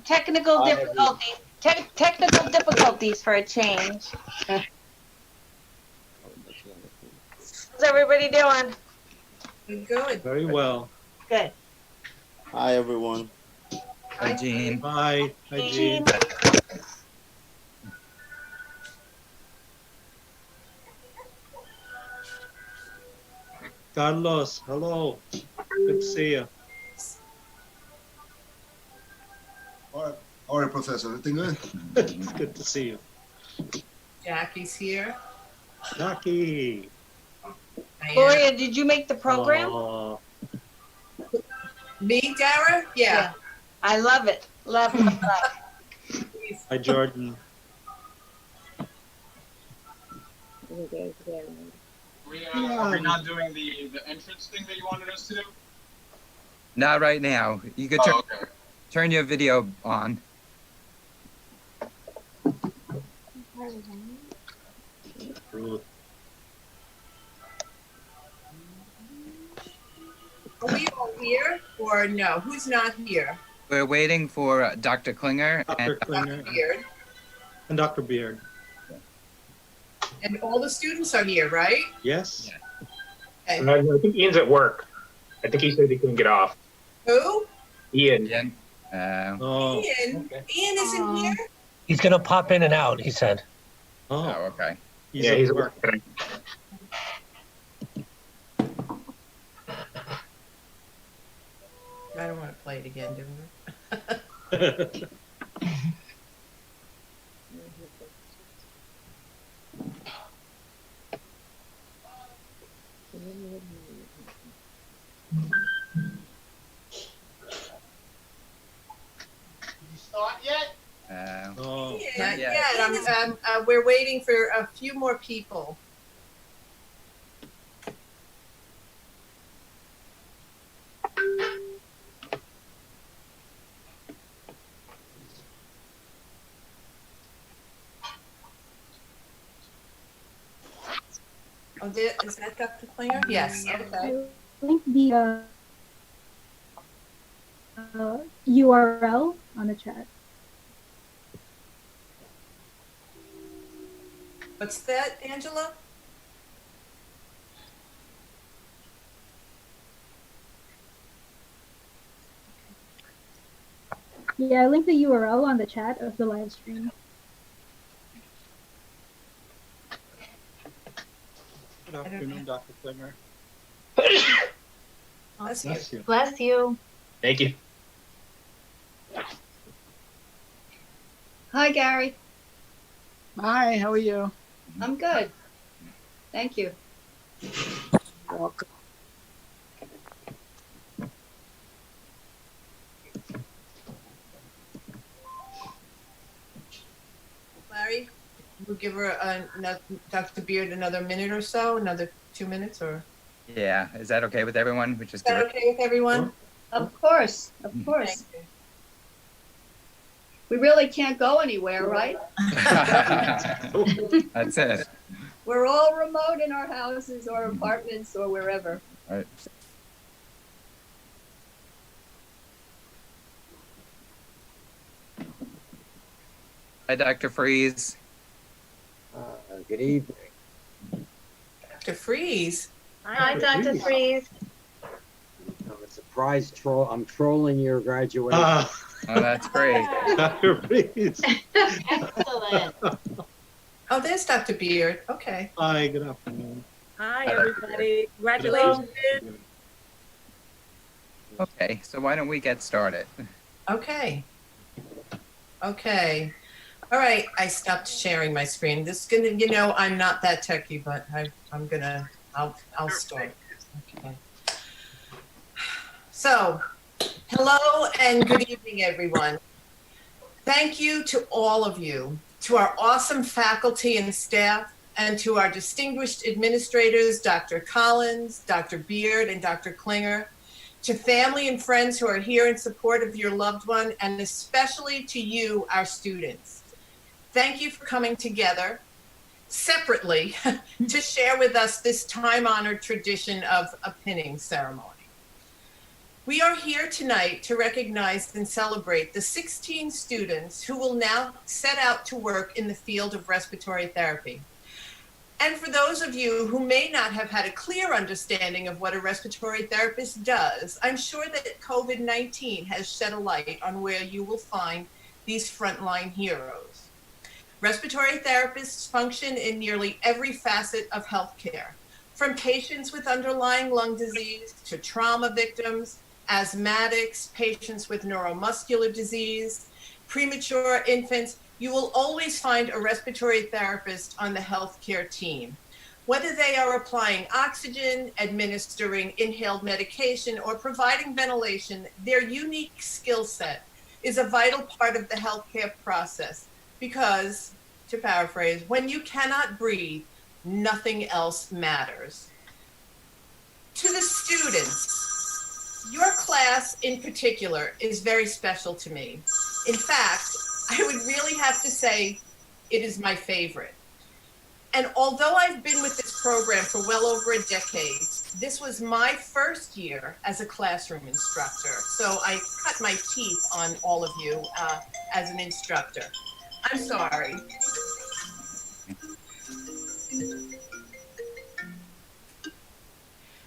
Technical difficulties. Technical difficulties for a change. How's everybody doing? Good. Very well. Good. Hi, everyone. Hi, Jean. Hi. Hi, Jean. Carlos, hello. Good to see you. All right, Professor. Everything good? It's good to see you. Jackie's here. Jackie. Gloria, did you make the program? Me, Dara? Yeah. I love it. Love, love, love. Hi, Jordan. Are we not doing the entrance thing that you wanted us to do? Not right now. You could turn your video on. Are we all here or no? Who's not here? We're waiting for Dr. Klinger Dr. Klinger Dr. Beard. and Dr. Beard. And all the students are here, right? Yes. Okay. I think Ian's at work. I think he said he couldn't get off. Who? Ian. Ian. Oh. Ian. Okay. Ian isn't here? He's going to pop in and out, he said. Oh, Oh. okay. He's Yeah, at he's at work. work today. I don't want to play it again, do we? Start yet? Oh. Not Yeah. yet. We're waiting for a few more people. Oh, is that Dr. Klinger? Yes, okay. Link the URL on the chat. What's that, Angela? Yeah, I linked the URL on the chat of the live stream. Good afternoon, Dr. Klinger. Bless you. Bless you. Bless you. Thank you. Hi, Gary. Hi, how are you? I'm good. Thank you. Welcome. Larry, we'll give her Dr. Beard another minute or so, another 2 minutes, or? Yeah. Is that okay with everyone? We just Is that okay with everyone? Of course, of course. Thank We really can't go anywhere, right? That's it. We're all remote in our houses or apartments or wherever. Right. Hi, Dr. Freeze. Good evening. Dr. Freeze. Hi, Dr. Freeze. I'm a surprise troll. I'm trolling your graduation. Ah, Oh, that's great. Dr. Freeze. Excellent. Oh, there's Dr. Beard. Okay. Hi, good afternoon. Hi, everybody. Congratulations. Okay, so why don't we get started? Okay. Okay. All right. I stopped sharing my screen. This is gonna, you know, I'm not that techie, but I'll start. Okay. So, hello and good evening, everyone. Thank you to all of you, to our awesome faculty and staff, and to our distinguished administrators, Dr. Collins, Dr. Beard, and Dr. Klinger, to family and friends who are here in support of your loved one, and especially to you, our students. Thank you for coming together separately to share with us this time-honored tradition of a pinning ceremony. We are here tonight to recognize and celebrate the 16 students who will now set out to work in the field of respiratory therapy. And for those of you who may not have had a clear understanding of what a respiratory therapist does, I'm sure that COVID-19 has shed a light on where you will find these frontline heroes. Respiratory therapists function in nearly every facet of healthcare, from patients with underlying lung disease to trauma victims, asthmatics, patients with neuromuscular disease, premature infants. You will always find a respiratory therapist on the healthcare team. Whether they are applying oxygen, administering inhaled medication, or providing ventilation, their unique skill set is a vital part of the healthcare process because, to paraphrase, when you cannot breathe, nothing else matters. To the students, your class in particular is very special to me. In fact, I would really have to say it is my favorite. And although I've been with this program for well over a decade, this was my first year as a classroom instructor. So I cut my teeth on all of you as an instructor. I'm sorry.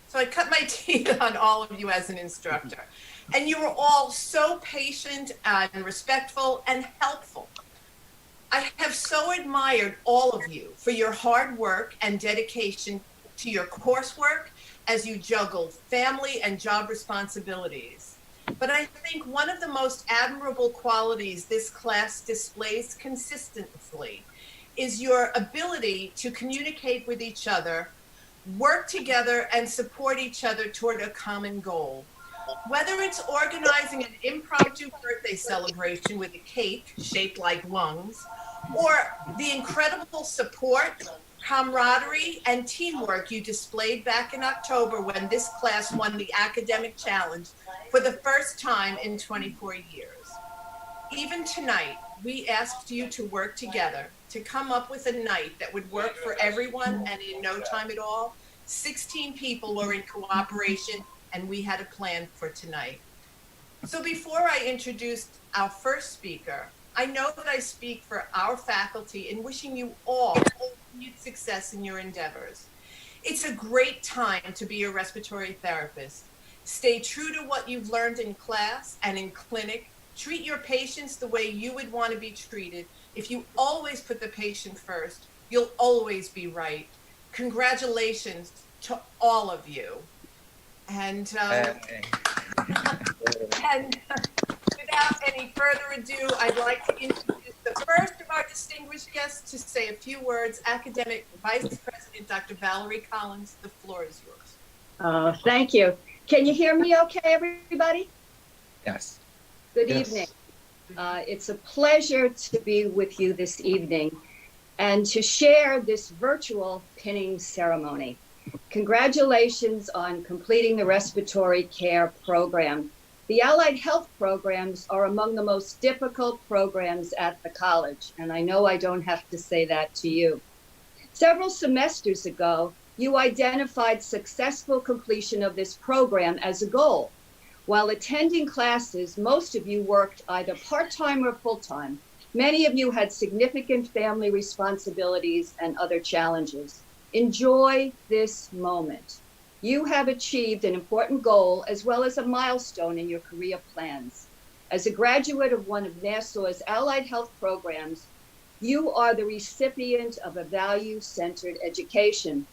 So I cut my teeth on all of you as an instructor. And you were all so patient and respectful and helpful. I have so admired all of you for your hard work and dedication to your coursework as you juggle family and job responsibilities. But I think one of the most admirable qualities this class displays consistently is your ability to communicate with each other, work together, and support each other toward a common goal. Whether it's organizing an impromptu birthday celebration with a cake shaped like lungs, or the incredible support, camaraderie, and teamwork you displayed back in October when this class won the academic challenge for the first time in 24 years. Even tonight, we asked you to work together to come up with a night that would work for everyone, and in no time at all, 16 people were in cooperation, and we had a plan for tonight. So before I introduce our first speaker, I know that I speak for our faculty in wishing you all continued success in your endeavors. It's a great time to be a respiratory therapist. Stay true to what you've learned in class and in clinic. Treat your patients the way you would want to be treated. If you always put the patient first, you'll always be right. Congratulations to all of you. And without any further ado, I'd like to introduce the first of our distinguished guests to say a few words, Academic Vice President Dr. Valerie Collins. The floor is yours. Thank you. Can you hear me okay, everybody? Yes. Good Yes. evening. It's a pleasure to be with you this evening and to share this virtual pinning ceremony. Congratulations on completing the respiratory care program. The allied health programs are among the most difficult programs at the college, and I know I don't have to say that to you. Several semesters ago, you identified successful completion of this program as a goal. While attending classes, most of you worked either part-time or full-time. Many of you had significant family responsibilities and other challenges. Enjoy this moment. You have achieved an important goal as well as a milestone in your career plans. As a graduate of one of Nassau's allied health programs, you are the recipient of a value-centered education.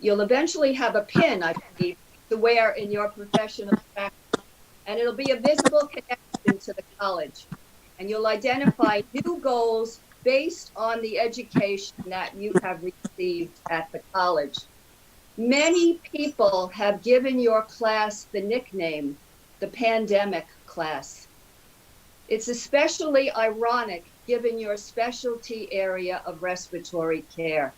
You'll eventually have a pin, I believe, to wear in your professional practice, and it'll be a visible connection to the college. And you'll identify new goals based on the education that you have received at the college. Many people have given your class the nickname, the pandemic class. It's especially ironic given your specialty area of respiratory care.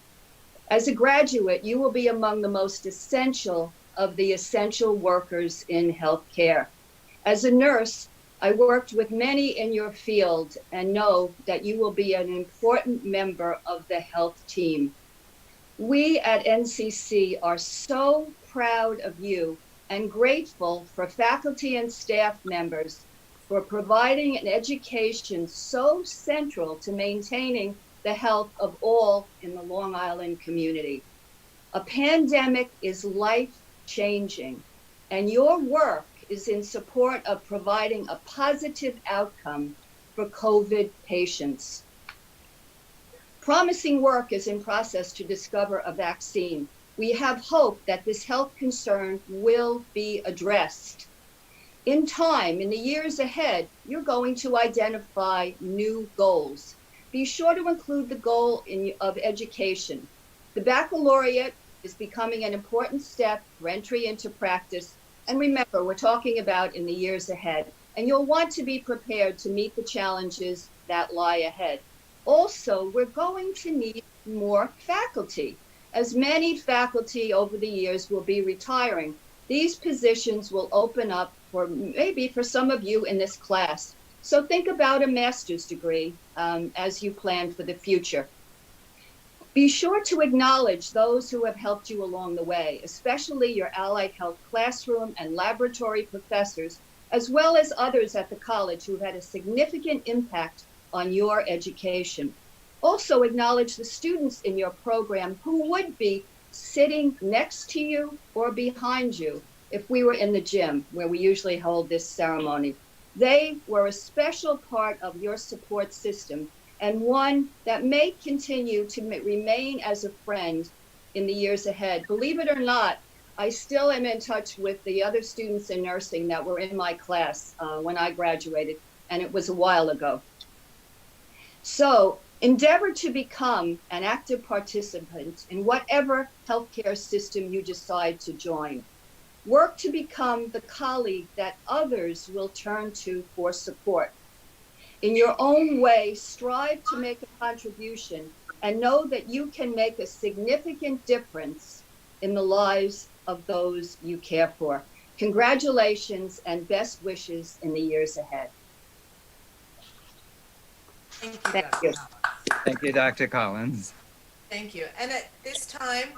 As a graduate, you will be among the most essential of the essential workers in healthcare. As a nurse, I worked with many in your field and know that you will be an important member of the health team. We at NCC are so proud of you and grateful for faculty and staff members for providing an education so central to maintaining the health of all in the Long Island community. A pandemic is life-changing, and your work is in support of providing a positive outcome for COVID patients. Promising work is in process to discover a vaccine. We have hope that this health concern will be addressed. In time, in the years ahead, you're going to identify new goals. Be sure to include the goal of education. The baccalaureate is becoming an important step for entry into practice. And remember, we're talking about in the years ahead, and you'll want to be prepared to meet the challenges that lie ahead. Also, we're going to need more faculty, as many faculty over the years will be retiring. These positions will open up maybe for some of you in this class. So think about a master's degree as you plan for the future. Be sure to acknowledge those who have helped you along the way, especially your allied health classroom and laboratory professors, as well as others at the college who had a significant impact on your education. Also acknowledge the students in your program who would be sitting next to you or behind you if we were in the gym where we usually hold this ceremony. They were a special part of your support system and one that may continue to remain as a friend in the years ahead. Believe it or not, I still am in touch with the other students in nursing that were in my class when I graduated, and it was a while ago. So endeavor to become an active participant in whatever healthcare system you decide to join. Work to become the colleague that others will turn to for support. In your own way, strive to make a contribution and know that you can make a significant difference in the lives of those you care for. Congratulations and best wishes in the years ahead. Thank you, Thank Dr. you. Collins. Thank you, Dr. Collins. Thank you. And at this time,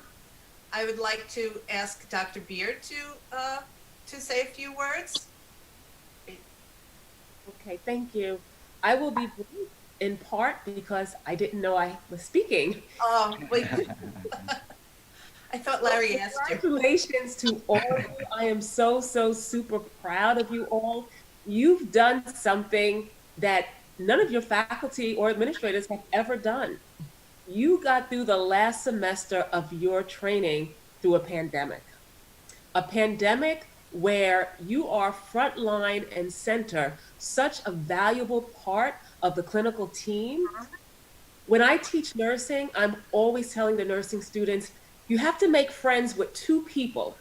I would like to ask Dr. Beard to say a few words. Okay, thank you. I will be brief in part because I didn't know I was speaking. Oh, wait. I thought Larry asked you. Congratulations to all of you. I am so super proud of you all. You've done something that none of your faculty or administrators have ever done. You got through the last semester of your training through a pandemic where you are frontline and center, such a valuable part of the clinical team. When I teach nursing, I'm always telling the nursing students, you have to make friends with two people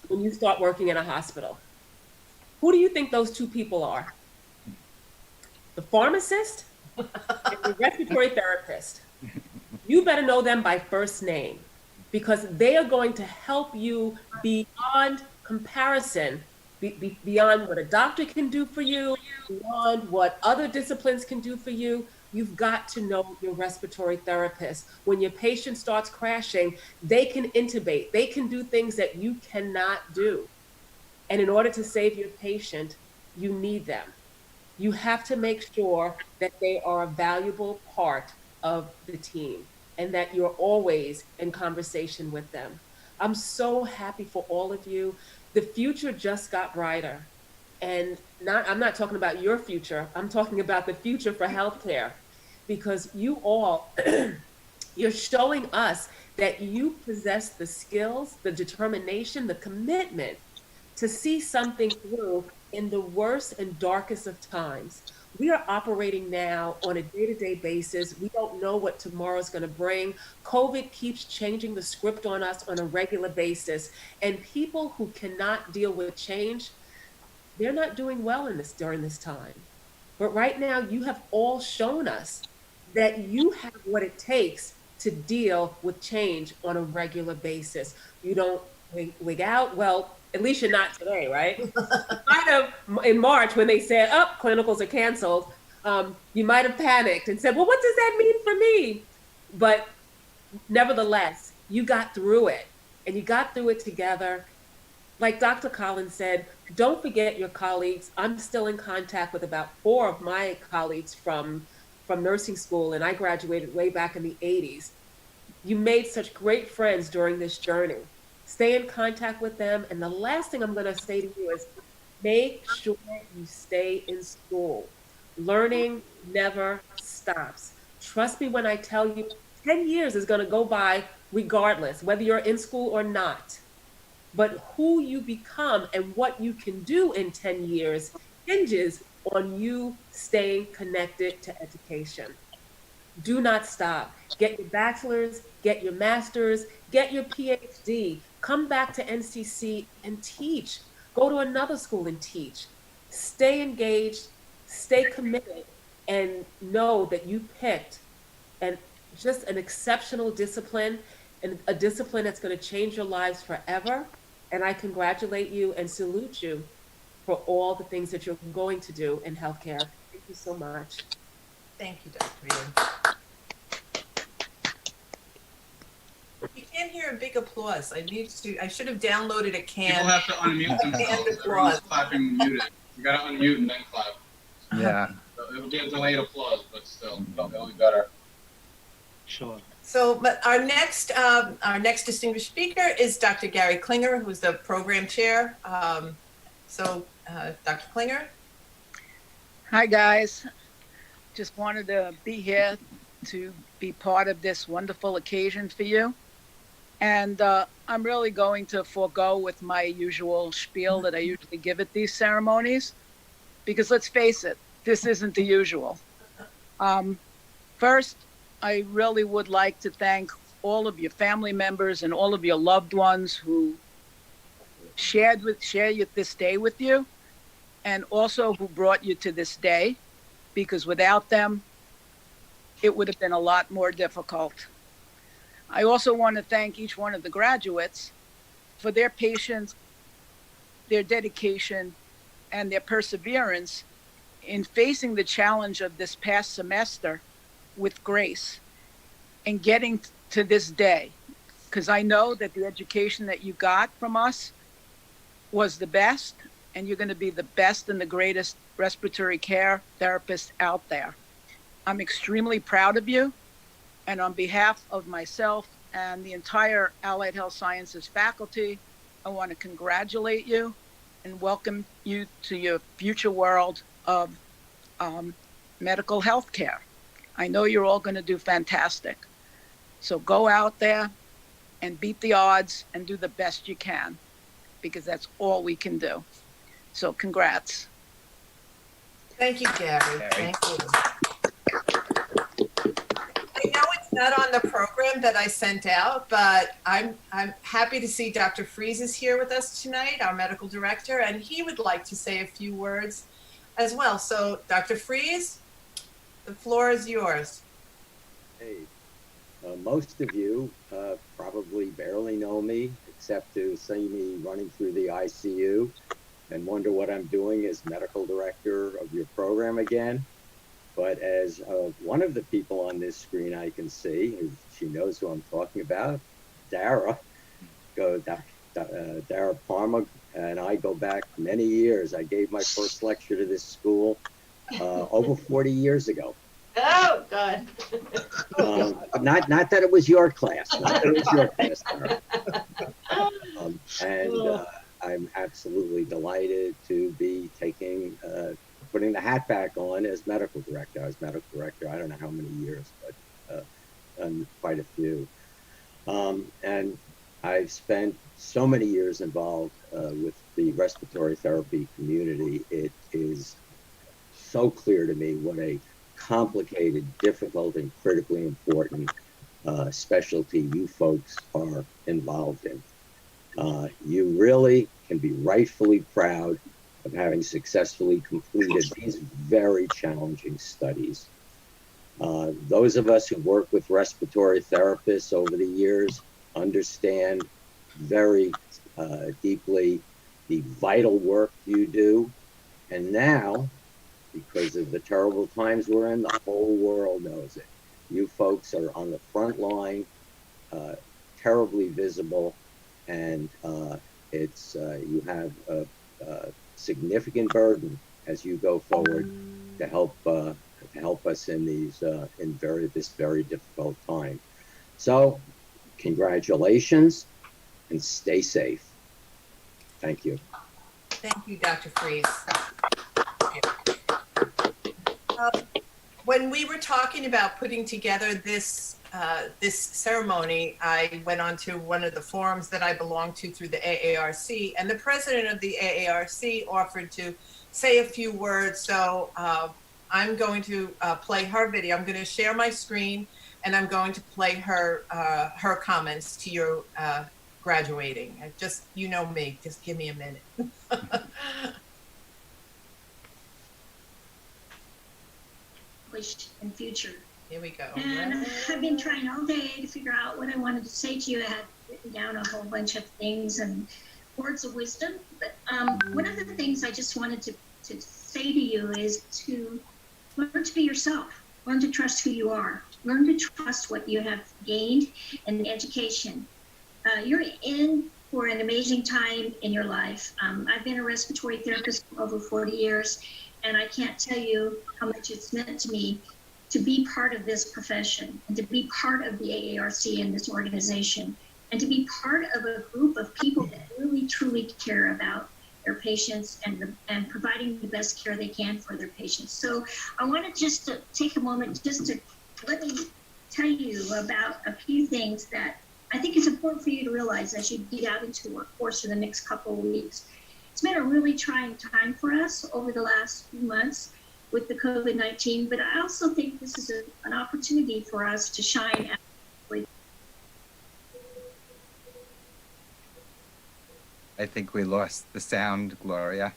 when you start working in a hospital. Who do you think those two people are? The pharmacist and the respiratory therapist. You better know them by first name because they are going to help you beyond comparison, beyond what a doctor can do for you, beyond what other disciplines can do for you. You've got to know your respiratory therapist. When your patient starts crashing, they can intubate. They can do things that you cannot do. And in order to save your patient, you need them. You have to make sure that they are a valuable part of the team and that you're always in conversation with them. I'm so happy for all of you. The future just got brighter. And I'm not talking about your future. I'm talking about the future for healthcare, because you all, you're showing us that you possess the skills, the determination, the commitment to see something through in the worst and darkest of times. We are operating now on a day-to-day basis. We don't know what tomorrow's going to bring. COVID keeps changing the script on us on a regular basis. And people who cannot deal with change, they're not doing well during this time. But right now, you have all shown us that you have what it takes to deal with change on a regular basis. You don't wig out. Well, at least you're not today, right? Kind of in March when they said, oh, clinicals are canceled, you might have panicked and said, well, what does that mean for me? But nevertheless, you got through it and you got through it together. Like Dr. Collins said, don't forget your colleagues. I'm still in contact with about 4 of my colleagues from nursing school, and I graduated way back in the 80s. You made such great friends during this journey. Stay in contact with them. And the last thing I'm going to say to you is make sure you stay in school. Learning never stops. Trust me when I tell you, 10 years is going to go by regardless, whether you're in school or not. But who you become and what you can do in 10 years hinges on you staying connected to education. Do not stop. Get your bachelor's, get your master's, get your PhD. Come back to NCC and teach. Go to another school and teach. Stay engaged, stay committed, and know that you picked just an exceptional discipline, and a discipline that's going to change your lives forever. And I congratulate you and salute you for all the things that you're going to do in healthcare. Thank you so much. Thank you, Dr. Ian. You can't hear a big applause. I should have downloaded a can. People have to unmute themselves. Everyone's clapping muted. You gotta unmute and then clap. Yeah. So it'll be a delayed applause, but still, it'll be better. Sure. So, but our next distinguished speaker is Dr. Gary Klinger, who's the program chair. Dr. Klinger. Hi, guys. Just wanted to be here to be part of this wonderful occasion for you. And I'm really going to forego with my usual spiel that I usually give at these ceremonies, because let's face it, this isn't the usual. First, I really would like to thank all of your family members and all of your loved ones who share this day with you, and also who brought you to this day, because without them, it would have been a lot more difficult. I also want to thank each one of the graduates for their patience, their dedication, and their perseverance in facing the challenge of this past semester with grace and getting to this day. Because I know that the education that you got from us was the best, and you're going to be the best and the greatest respiratory care therapist out there. I'm extremely proud of you, and on behalf of myself and the entire Allied Health Sciences faculty, I want to congratulate you and welcome you to your future world of medical health care. I know you're all going to do fantastic. So go out there and beat the odds and do the best you can, because that's all we can do. So congrats. Thank you, Gary. Thank you. I know it's not on the program that I sent out, but I'm happy to see Dr. Fries is here with us tonight, our medical director, and he would like to say a few words as well. So, Dr. Fries, the floor is yours. Hey, most of you probably barely know me, except to see me running through the ICU and wonder what I'm doing as medical director of your program again. But as one of the people on this screen I can see, she knows who I'm talking about, Dara Parma, and I go back many years. I gave my first lecture to this school over 40 years ago. Oh, God. Not that it was your class, not that it was your class, Dara. I'm absolutely delighted to be putting the hat back on as medical director. I was medical director, I don't know how many years, but quite a few. And I've spent so many years involved with the respiratory therapy community. It is so clear to me what a complicated, difficult, and critically important specialty you folks are involved in. You really can be rightfully proud of having successfully completed these very challenging studies. Those of us who work with respiratory therapists over the years understand very deeply the vital work you do. And now, because of the terrible times we're in, the whole world knows it. You folks are on the front line, terribly visible, and It's you have a significant burden as you go forward to help us in this very difficult time. So, congratulations and stay safe. Thank you. Thank you, Dr. Freeze. When we were talking about putting together this ceremony, I went onto one of the forums that I belong to through the AARC, and the president of the AARC offered to say a few words. So I'm going to play her video. I'm going to share my screen, and I'm going to play her comments to your graduating. Just, you know me, just give me a minute. And future. Here we go. And I've been trying all day to figure out what I wanted to say to you. I had written down a whole bunch of things and words of wisdom. But one of the things I just wanted to say to you is to learn to be yourself. Learn to trust who you are. Learn to trust what you have gained in education. You're in for an amazing time in your life. I've been a respiratory therapist for over 40 years. And I can't tell you how much it's meant to me to be part of this profession and to be part of the AARC and this organization and to be part of a group of people that really, truly care about their patients and providing the best care they can for their patients. So I wanted just to take a moment just to let me tell you about a few things that I think it's important for you to realize as you get out into the workforce for the next couple of weeks. It's been a really trying time for us over the last few months with the COVID-19, but I also think this is an opportunity for us to shine. I think we lost the sound, Gloria.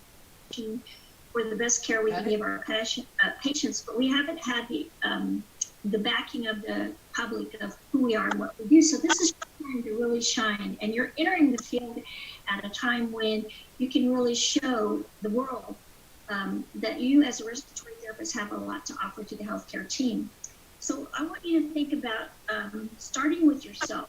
For the best care we can give our patients, but we haven't had the backing of the public of who we are and what we do. So this is time to really shine, and you're entering the field at a time when you can really show the world that you as a respiratory therapist have a lot to offer to the healthcare team. So I want you to think about starting with yourself.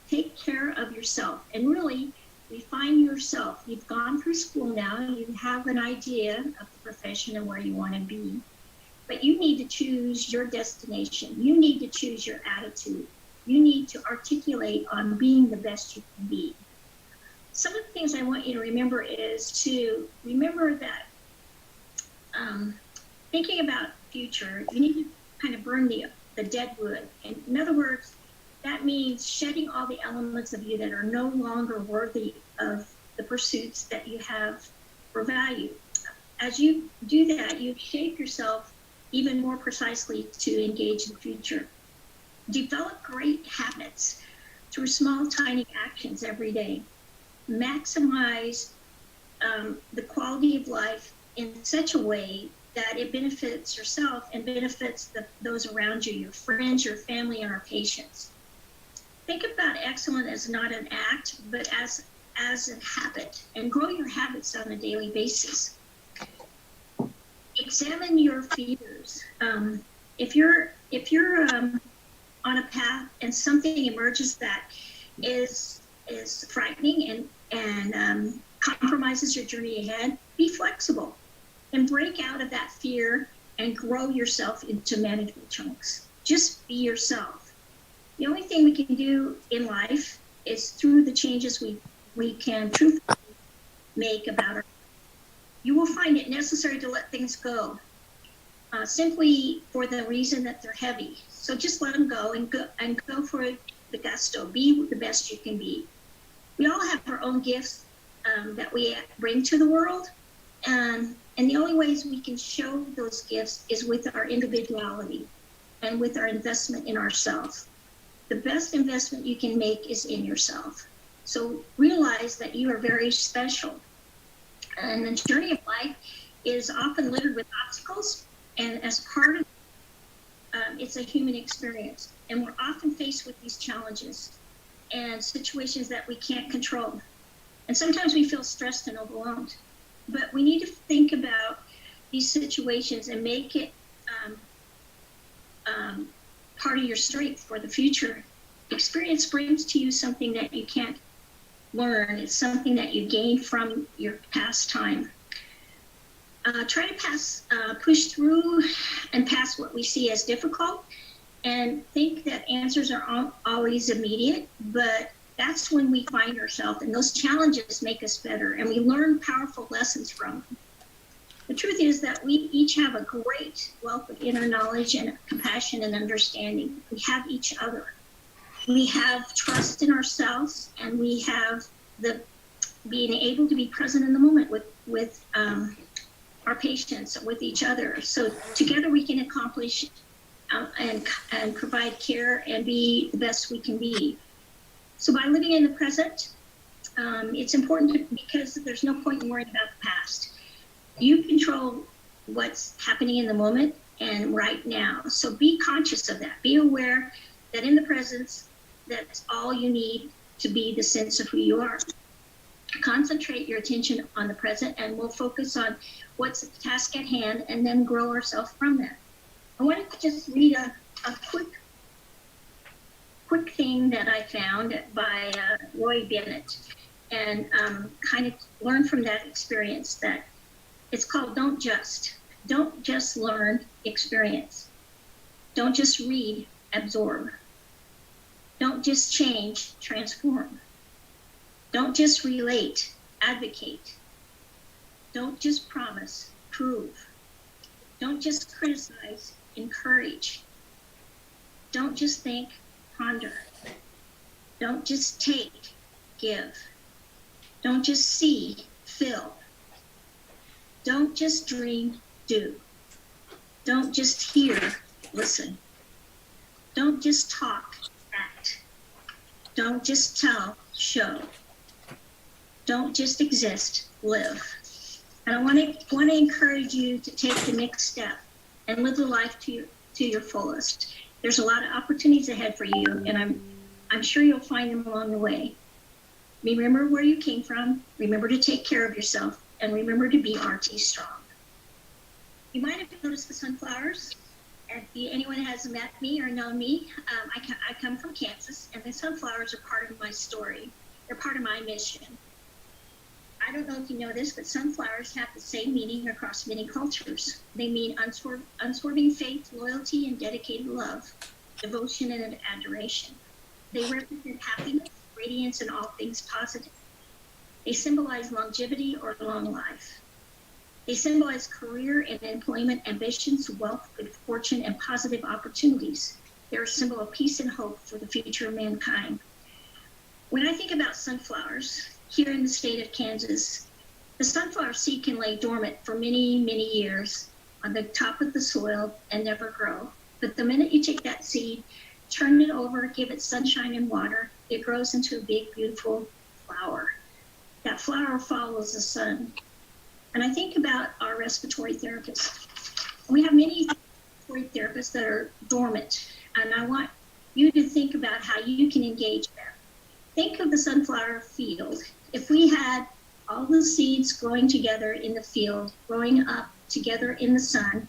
Take care of yourself and really refine yourself. You've gone through school now, you have an idea of the profession and where you want to be. But you need to choose your destination. You need to choose your attitude. You need to articulate on being the best you can be. Some of the things I want you to remember is to remember that thinking about future, you need to kind of burn the dead wood. And in other words, that means shedding all the elements of you that are no longer worthy of the pursuits that you have for value. As you do that, you shape yourself even more precisely to engage the future. Develop great habits through small, tiny actions every day. Maximize the quality of life in such a way that it benefits yourself and benefits those around you, your friends, your family, and our patients. Think about excellence as not an act, but as a habit, and grow your habits on a daily basis. Examine your fears. If you're on a path and something emerges that is frightening and compromises your journey ahead, be flexible and break out of that fear and grow yourself into manageable chunks. Just be yourself. The only thing we can do in life is through the changes we can truthfully make about our. You will find it necessary to let things go, simply for the reason that they're heavy. So just let them go and go for the gusto. Be the best you can be. We all have our own gifts that we bring to the world, and the only ways we can show those gifts is with our individuality and with our investment in ourselves. The best investment you can make is in yourself. So realize that you are very special. And the journey of life is often littered with obstacles, and as part of it's a human experience. And we're often faced with these challenges and situations that we can't control. And sometimes we feel stressed and overwhelmed. But we need to think about these situations and make it part of your strength for the future. Experience brings to you something that you can't learn. It's something that you gain from your past time. Try to push through and pass what we see as difficult, and think that answers are always immediate, but that's when we find ourselves, and those challenges make us better, and we learn powerful lessons from them. The truth is that we each have a great wealth of inner knowledge and compassion and understanding. We have each other. We have trust in ourselves, and we have the being able to be present in the moment with our patients, with each other. So together we can accomplish and provide care and be the best we can be. So by living in the present, it's important because there's no point in worrying about the past. You control what's happening in the moment and right now. So be conscious of that. Be aware that in the present, that's all you need to be the sense of who you are. Concentrate your attention on the present, and we'll focus on what's the task at hand and then grow ourselves from that. I wanted to just read a quick thing that I found by Roy Bennett, and kind of learn from that experience. That it's called Don't Just Learn, Experience. Don't just read, absorb. Don't just change, transform. Don't just relate, advocate. Don't just promise, prove. Don't just criticize, encourage. Don't just think, ponder. Don't just take, give. Don't just see, feel. Don't just dream, do. Don't just hear, listen. Don't just talk, act. Don't just tell, show. Don't just exist, live. And I want to encourage you to take the next step and live the life to your fullest. There's a lot of opportunities ahead for you, and I'm sure you'll find them along the way. Remember where you came from, remember to take care of yourself, and remember to be RT strong. You might have noticed the sunflowers. If anyone hasn't met me or known me, I come from Kansas, and the sunflowers are part of my story. They're part of my mission. I don't know if you know this, but sunflowers have the same meaning across many cultures. They mean unswerving faith, loyalty, and dedicated love, devotion, and adoration. They represent happiness, radiance, and all things positive. They symbolize longevity or long life. They symbolize career and employment ambitions, wealth, good fortune, and positive opportunities. They're a symbol of peace and hope for the future of mankind. When I think about sunflowers, here in the state of Kansas, the sunflower seed can lay dormant for many, many years on the top of the soil and never grow. But the minute you take that seed, turn it over, give it sunshine and water, it grows into a big, beautiful flower. That flower follows the sun. And I think about our respiratory therapists. We have many respiratory therapists that are dormant, and I want you to think about how you can engage them. Think of the sunflower field. If we had all the seeds growing together in the field, growing up together in the sun,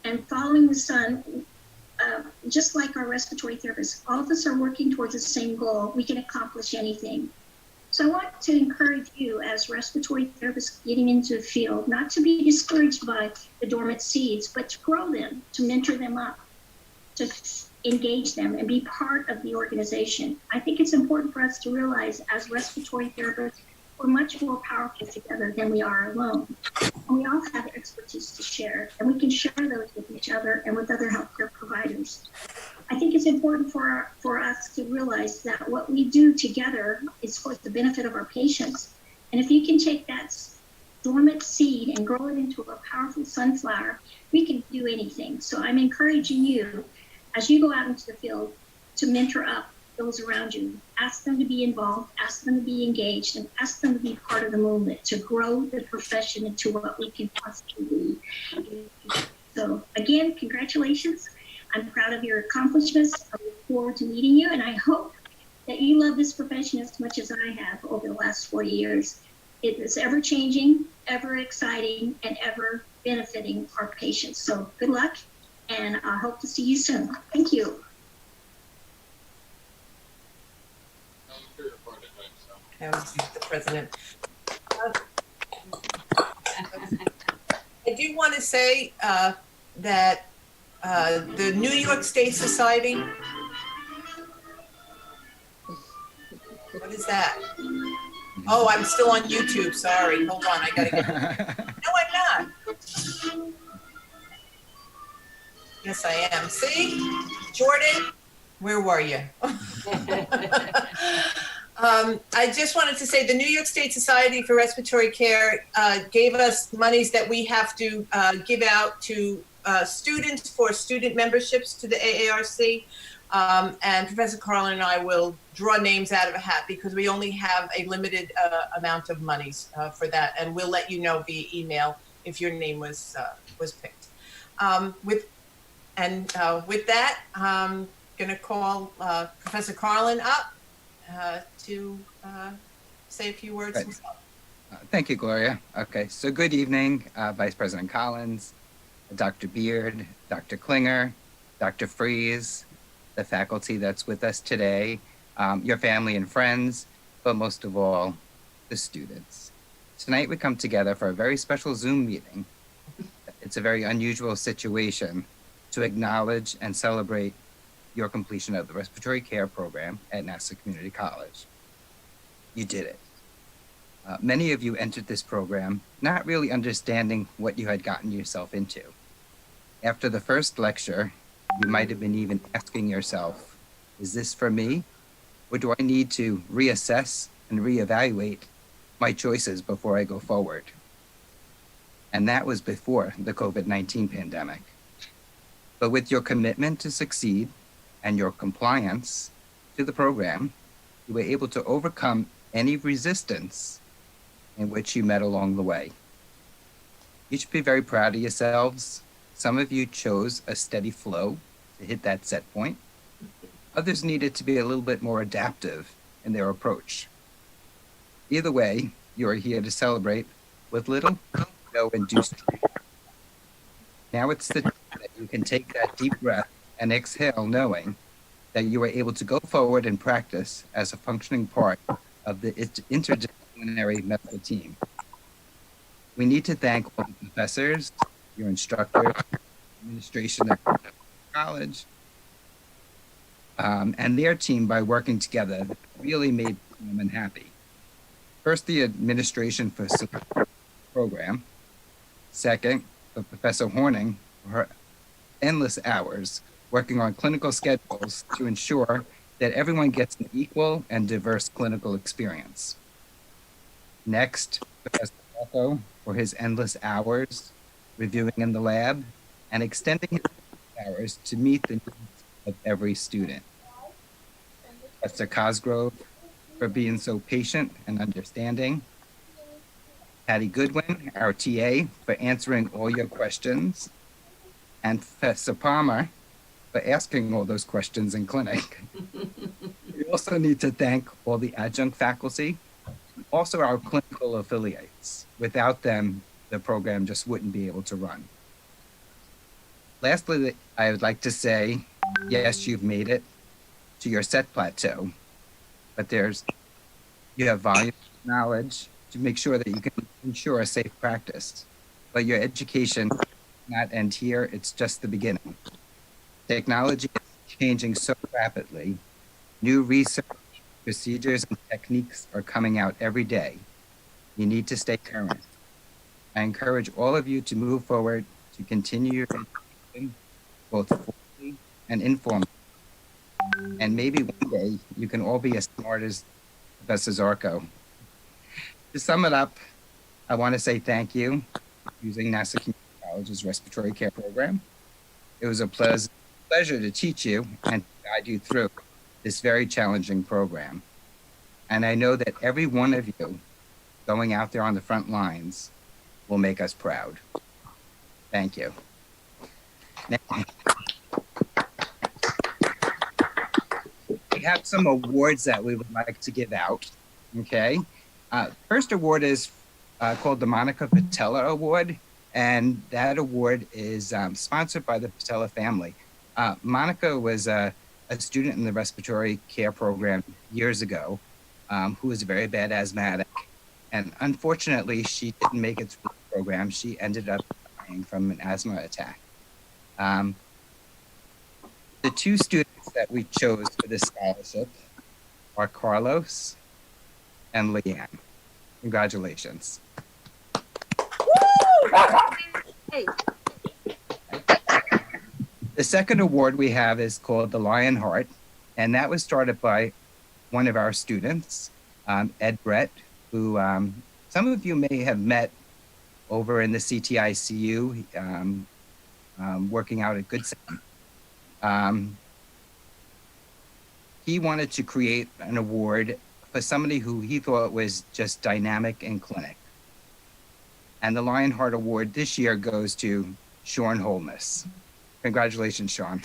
and following the sun, just like our respiratory therapists, all of us are working towards the same goal. We can accomplish anything. So I want to encourage you as respiratory therapists getting into the field, not to be discouraged by the dormant seeds, but to grow them, to mentor them up, to engage them and be part of the organization. I think it's important for us to realize as respiratory therapists, we're much more powerful together than we are alone. And we all have expertise to share, and we can share those with each other and with other healthcare providers. I think it's important for us to realize that what we do together is for the benefit of our patients. And if you can take that dormant seed and grow it into a powerful sunflower, we can do anything. So I'm encouraging you, as you go out into the field, to mentor up those around you. Ask them to be involved, ask them to be engaged, and ask them to be part of the movement to grow the profession into what we can possibly be. So again, congratulations. I'm proud of your accomplishments. I look forward to meeting you, and I hope that you love this profession as much as I have over the last 40 years. It is ever changing, ever exciting, and ever benefiting our patients. So good luck, and I hope to see you soon. Thank you. the president. I do want to say that the New York State Society, what is that? Oh, I'm still on YouTube. Sorry. Hold on. I got to get. No, I'm not. Yes, I am. See? Jordan, where were you? I just wanted to say the New York State Society for Respiratory Care gave us monies that we have to give out to students for student memberships to the AARC. And Professor Carlin and I will draw names out of a hat because we only have a limited amount of monies for that. And we'll let you know via email if your name was picked. With that, I'm going to call Professor Carlin up to say a few words Right. himself. Thank you, Gloria. Okay, so good evening, Vice President Collins, Dr. Beard, Dr. Klinger, Dr. Fries, the faculty that's with us today, your family and friends, but most of all, the students. Tonight we come together for a very special Zoom meeting. It's a very unusual situation to acknowledge and celebrate your completion of the respiratory care program at Nassau Community College. You did it. Many of you entered this program not really understanding what you had gotten yourself into. After the first lecture, you might have been even asking yourself, is this for me? Or do I need to reassess and reevaluate my choices before I go forward? And that was before the COVID-19 pandemic. But with your commitment to succeed and your compliance to the program, you were able to overcome any resistance in which you met along the way. You should be very proud of yourselves. Some of you chose a steady flow to hit that set point. Others needed to be a little bit more adaptive in their approach. Either way, you are here to celebrate with little to no induced. Now it's the time that you can take that deep breath and exhale knowing that you are able to go forward and practice as a functioning part of the interdisciplinary medical team. We need to thank all the professors, your instructors, administration at the college, and their team by working together that really made them happy. First, the administration for the program. Second, for Professor Horning for her endless hours working on clinical schedules to ensure that everyone gets an equal and diverse clinical experience. Next, Professor Rocco for his endless hours reviewing in the lab and extending his hours to meet the needs of every student. Professor Cosgrove for being so patient and understanding. Patty Goodwin, our TA, for answering all your questions. And Professor Palmer for asking all those questions in clinic. We also need to thank all the adjunct faculty, also our clinical affiliates. Without them, the program just wouldn't be able to run. Lastly, I would like to say, yes, you've made it to your set plateau, but you have volume of knowledge to make sure that you can ensure a safe practice. But your education does not end here, it's just the beginning. Technology is changing so rapidly. New research, procedures, and techniques are coming out every day. You need to stay current. I encourage all of you to move forward to continue your education, both formally and informally. And maybe one day you can all be as smart as Professor Zarko. To sum it up, I want to say thank you for using Nassau Community College's respiratory care program. It was a pleasure to teach you and to guide you through this very challenging program. And I know that every one of you going out there on the front lines will make us proud. Thank you. Now, we have some awards that we would like to give out, okay? First award is called the Monica Patella Award, and that award is sponsored by the Patella family. Monica was a student in the respiratory care program years ago, who was a very bad asthmatic. And unfortunately, she didn't make it through the program. She ended up dying from an asthma attack. The two students that we chose for this scholarship are Carlos and Leanne. Congratulations. Hey. The second award we have is called the Lion Heart, and that was started by one of our students, Ed Brett, who some of you may have met over in the CTICU, working out at Good Sam. He wanted to create an award for somebody who he thought was just dynamic in clinic. And the Lionheart Award this year goes to Sean Holness. Congratulations, Sean.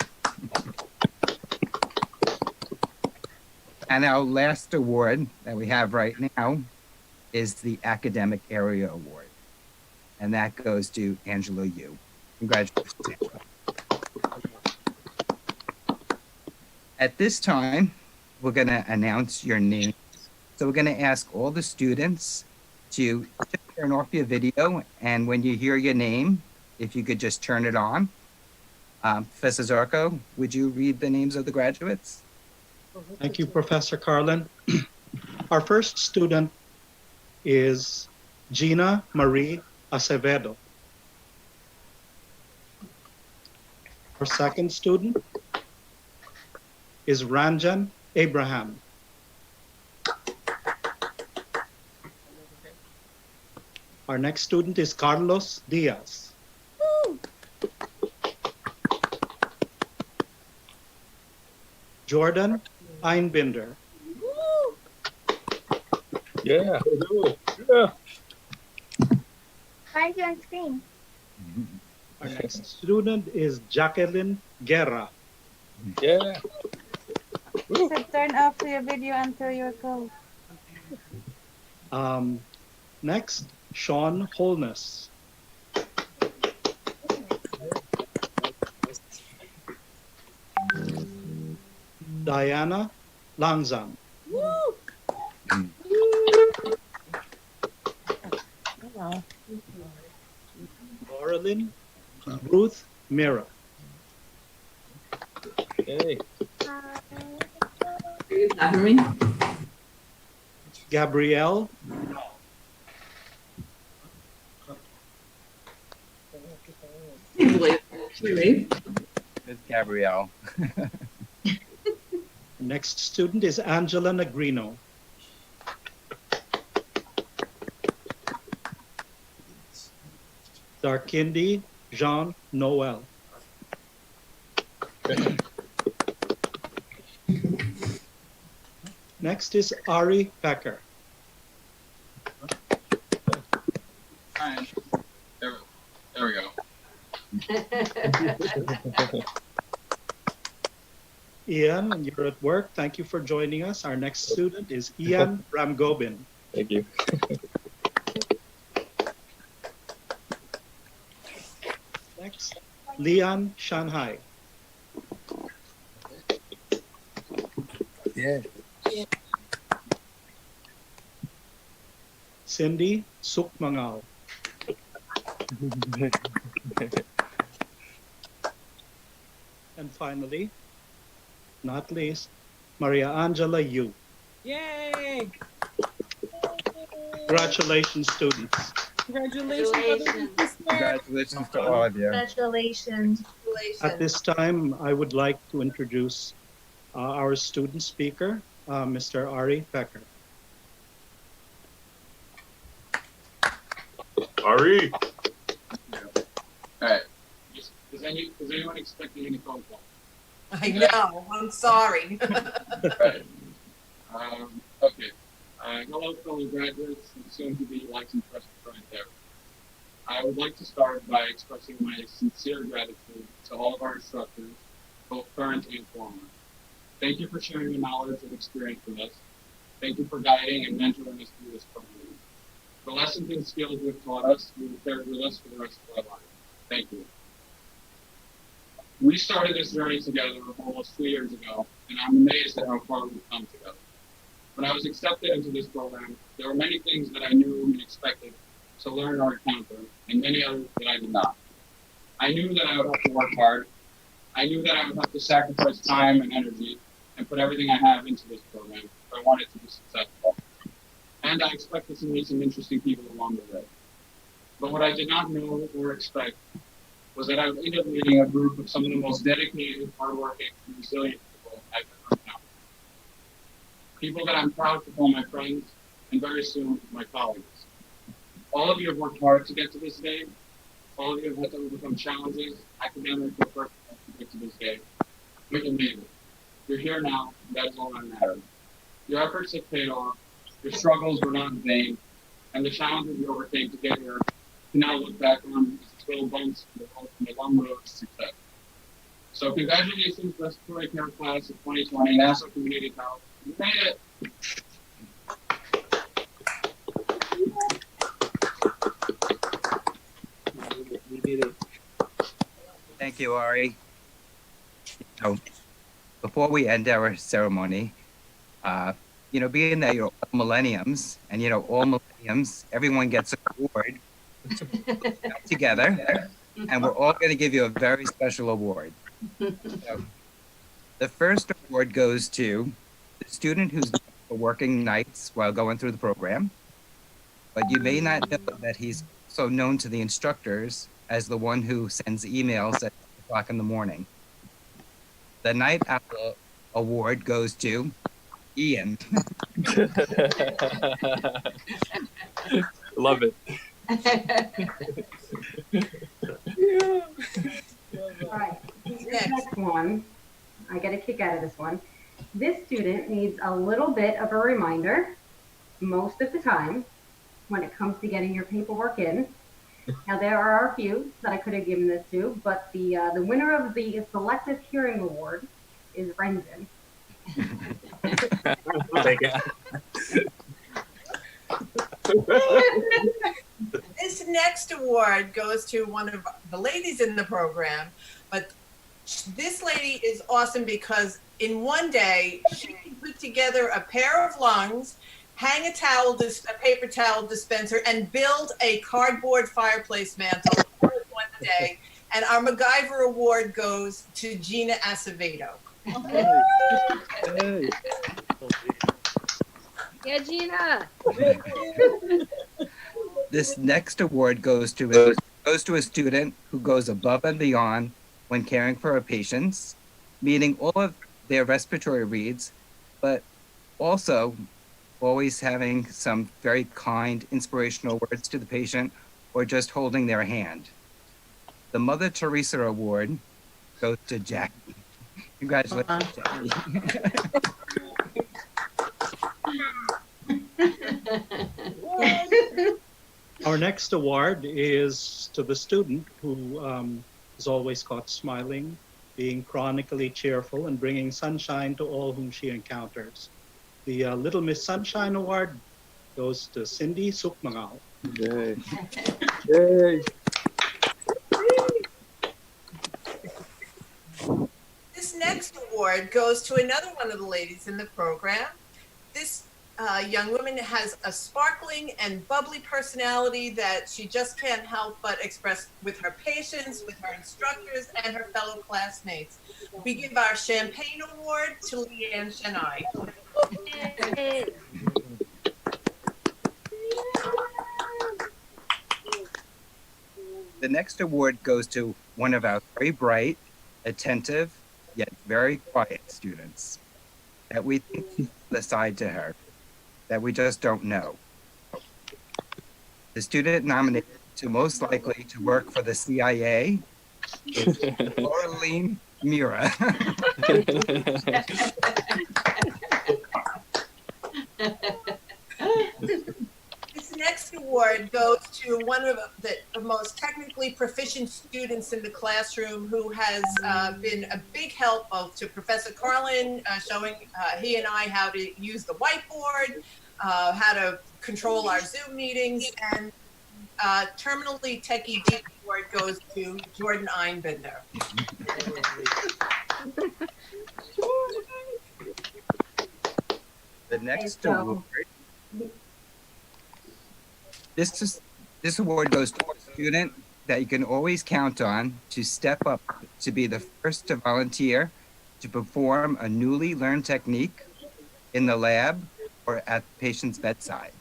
And our last award that we have right now is the Academic Area Award. And that goes to Angela Yu. Congratulations, Angela. At this time, we're going to announce your name. So we're going to ask all the students to just turn off your video, and when you hear your name, if you could just turn it on. Professor Zarko, would you read the names of the graduates? Thank you, Professor Carlin. Our first student is Gina Marie Acevedo. Our second student is Ranjan Abraham. Our next student is Carlos Diaz. Woo! Jordan Einbinder. Woo! Yeah. Yeah. Why are you on screen? Our next student is Jacqueline Guerra. Yeah. So turn off your video until you're called. Next, Sean Holness. Diana Langzam. Woo! Laurelyn Ruth Mira. Hey. Gabrielle It's Gabrielle. Next student is Angela Negrino. Darkindi Jean Noel. Next is Ari Becker. Fine. There we go. Ian, you're at work. Thank you for joining us. Our next student is Ian Ramgobin. Thank you. Next, Leon Shanghai. Yeah. Cindy Sukmangal. And finally, not least, Maria Angela Yu. Yay! Congratulations, students. Congratulations. Congratulations to all of you. Congratulations. At this time, I would like to introduce our student speaker, Mr. Ari Becker. Ari. Alright. Is anyone expecting any phone call? I know, I'm sorry. Right. Okay. Hello, fellow graduates and soon to be licensed respiratory therapists. I would like to start by expressing my sincere gratitude to all of our instructors, both current and former. Thank you for sharing your knowledge and experience with us. Thank you for guiding and mentoring us through this program. The lessons and skills you have taught us, you will carry with us for the rest of our lives. Thank you. We started this journey together almost 2 years ago, and I'm amazed at how far we've come together. When I was accepted into this program, there were many things that I knew and expected to learn or encounter, and many others that I did not. I knew that I would have to work hard. I knew that I would have to sacrifice time and energy and put everything I have into this program if I wanted to be successful. And I expected to meet some interesting people along the way. But what I did not know or expect was that I would end up leading a group of some of the most dedicated, hardworking, and resilient people I've ever encountered. People that I'm proud to call my friends, and very soon, my colleagues. All of you have worked hard to get to this day. All of you have had to overcome challenges, academic or personal, to get to this day. But you made it. You're here now, and that is all that matters. Your efforts have paid off, your struggles were not in vain, and the challenges you overcame to get here can now look back on as little bumps in the long road to success. So congratulations, Respiratory Care Class of 2020, National Community College. You made it! Thank you, Ari. So, before we end our ceremony, being that you're all millenniums, and all millenniums, everyone gets an award together, and we're all going to give you a very special award. So, the first award goes to the student who's working nights while going through the program, but you may not know that he's so known to the instructors as the one who sends emails at 6 o'clock in the morning. The Night Owl Award goes to Ian. Love it. All right, this next one, I get a kick out of this one. This student needs a little bit of a reminder most of the time when it comes to getting your paperwork in. Now, there are a few that I could have given this to, but the winner of the Selective Hearing Award is Brendan. This next award goes to one of the ladies in the program, but this lady is awesome because in one day she put together a pair of lungs, hang a paper towel dispenser, and build a cardboard fireplace mantle all in one day. And our MacGyver award goes to Gina Acevedo. Yeah, Gina. This next award goes to a student who goes above and beyond when caring for our patients, meeting all of their respiratory needs, but also always having some very kind, inspirational words to the patient or just holding their hand. The Mother Teresa Award goes to Jackie. Congratulations, Jackie. Our next award is to the student who is always caught smiling, being chronically cheerful, and bringing sunshine to all whom she encounters. The Little Miss Sunshine Award goes to Cindy Sukmangal. Yay. Yay. This next award goes to another one of the ladies in the program. This young woman has a sparkling and bubbly personality that she just can't help but express with her patients, with her instructors, and her fellow classmates. We give our Champagne Award to Leanne Chennai. The next award goes to one of our very bright, attentive, yet very quiet students that we think is aside to her, that we just don't know. The student nominated to most likely to work for the CIA is Laureline Mira. This next award goes to one of the most technically proficient students in the classroom who has been a big help both to Professor Carlin, showing he and I how to use the whiteboard, how to control our Zoom meetings, and terminally techie deep award goes to Jordan Einbinder. The next so- award, this award goes to a student that you can always count on to step up to be the first to volunteer to perform a newly learned technique in the lab or at the patient's bedside.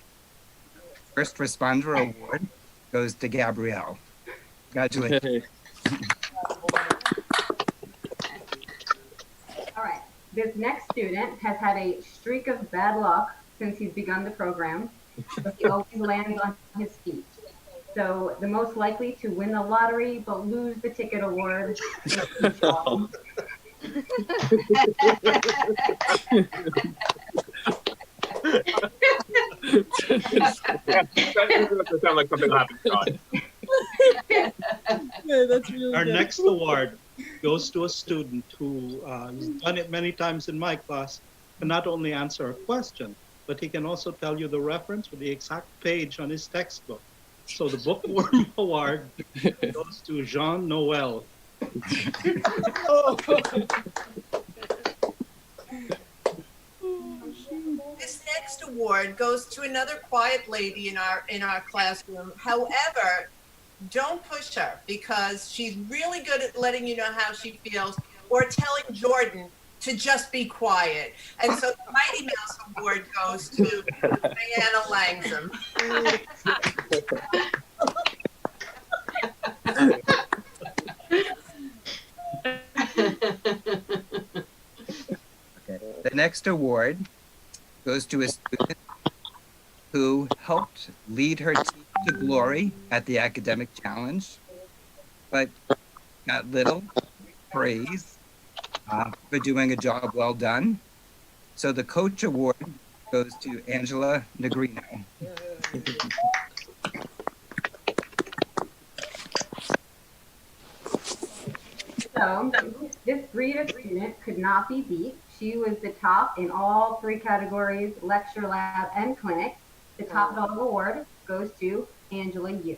First Responder Award goes to Gabrielle. Congratulations. All right. This next student has had a streak of bad luck since he's begun the program, but he always lands on his feet. So the most likely to win the lottery but lose the ticket award is Sean. That doesn't sound like something will happen, John. Yeah, that's really Our good. next award goes to a student who has done it many times in my class, can not only answer a question, but he can also tell you the reference with the exact page on his textbook. So the Bookworm Award goes to Jean Noel. This next award goes to another quiet lady in our classroom. However, don't push her because she's really good at letting you know how she feels or telling Jordan to just be quiet. And so the Mighty Mouse Award goes to Diana Langsom. Okay. The next award goes to a student who helped lead her team to glory at the academic challenge, but got little praise for doing a job well done. So the coach award goes to Angela Negrino. So this breed of student could not be beat. She was the top in all three categories, lecture, lab, and clinic. The top dog award goes to Angela Yu.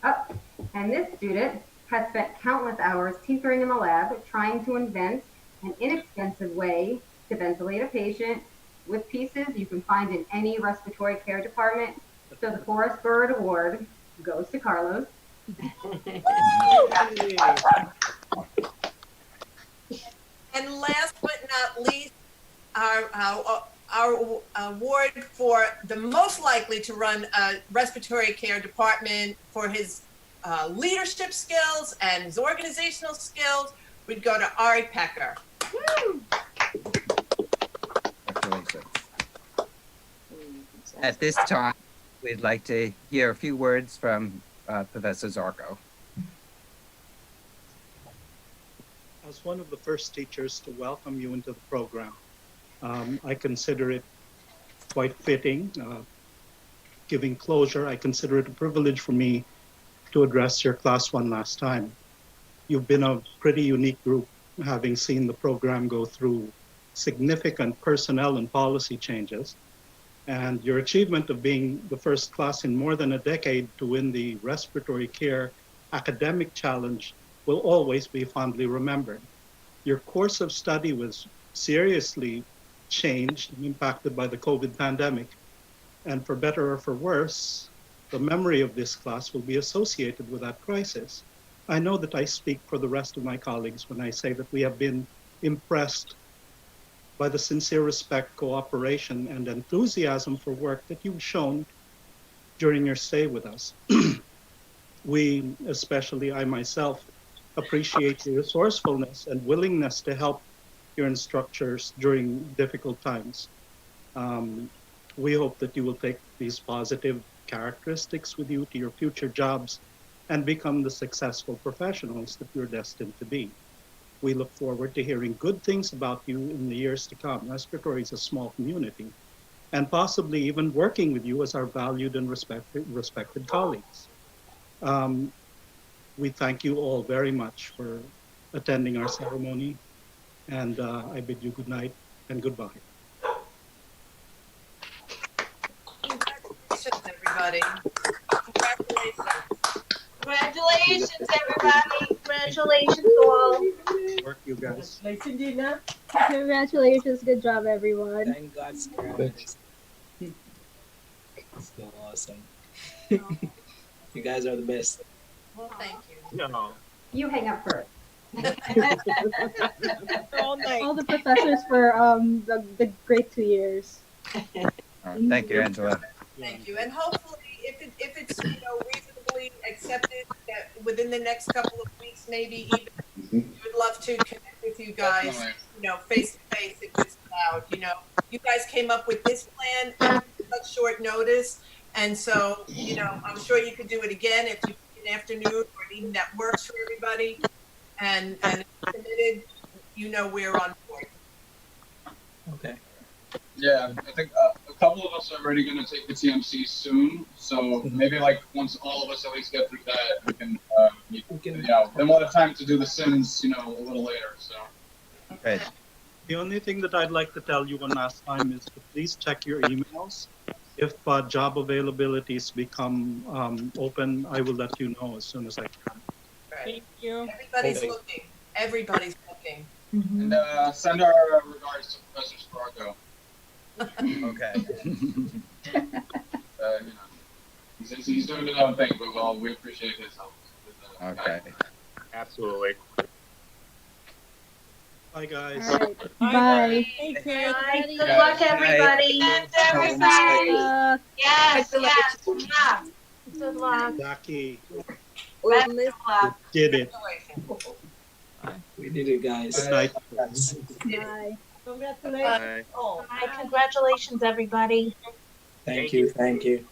Oh, and this student has spent countless hours tinkering in the lab, trying to invent an inexpensive way to ventilate a patient with pieces you can find in any respiratory care department. So the Forest Bird Award goes to Carlos. And last but not least, our award for the most likely to run a respiratory care department for his leadership skills and his organizational skills would go to Ari Pecker. Congratulations. At this time, we'd like to hear a few words from Professor Zarko. As one of the first teachers to welcome you into the program, I consider it quite fitting. Giving closure, I consider it a privilege for me to address your class one last time. You've been a pretty unique group, having seen the program go through significant personnel and policy changes. And your achievement of being the first class in more than a decade to win the respiratory care academic challenge will always be fondly remembered. Your course of study was seriously changed and impacted by the COVID pandemic. And for better or for worse, the memory of this class will be associated with that crisis. I know that I speak for the rest of my colleagues when I say that we have been impressed by the sincere respect, cooperation, and enthusiasm for work that you've shown during your stay with us. We, especially I myself, appreciate your resourcefulness and willingness to help your instructors during difficult times. We hope that you will take these positive characteristics with you to your future jobs and become the successful professionals that you're destined to be. We look forward to hearing good things about you in the years to come. Respiratory is a small community, and possibly even working with you as our valued and respected colleagues. We thank you all very much for attending our ceremony, and I bid you good night and goodbye. Congratulations, everybody. Congratulations. Congratulations, everybody. Congratulations all. Work, you guys. Congratulations. Good job, everyone. Thank God's grace. So awesome. You guys are the best. Well, thank you. No. You hang up first. All the professors for the great 2 years. Thank you, Angela. Thank you. And hopefully, if it's reasonably accepted, that within the next couple of weeks, maybe even, we would love to connect with you guys, face to face if it's allowed. You guys came up with this plan at such short notice, and so I'm sure you could do it again if you pick an afternoon or an evening that works for everybody, and if you're committed, we're on board. Okay. Yeah, I think a couple of us are already going to take the TMC soon, so maybe once all of us at least get through that, we can meet. Then we'll have time to do the Sims, a little later. So. Great. The only thing that I'd like to tell you one last time is to please check your emails. If job availabilities become open, I will let you know as soon as I can. Thank you. Everybody's looking. Everybody's looking. And send our regards to Professor Spargo. Okay. He's doing his own thing, but we appreciate his help. Okay. Absolutely. Bye, guys. All right. Bye. Take care. Bye. Good luck, everybody. Everybody. Yes, yes. Yeah. Good luck. Jackie, Best of luck. did it. We did it, guys. Good night. Bye. Bye. Congratulations, everybody. Thank you. Thank you.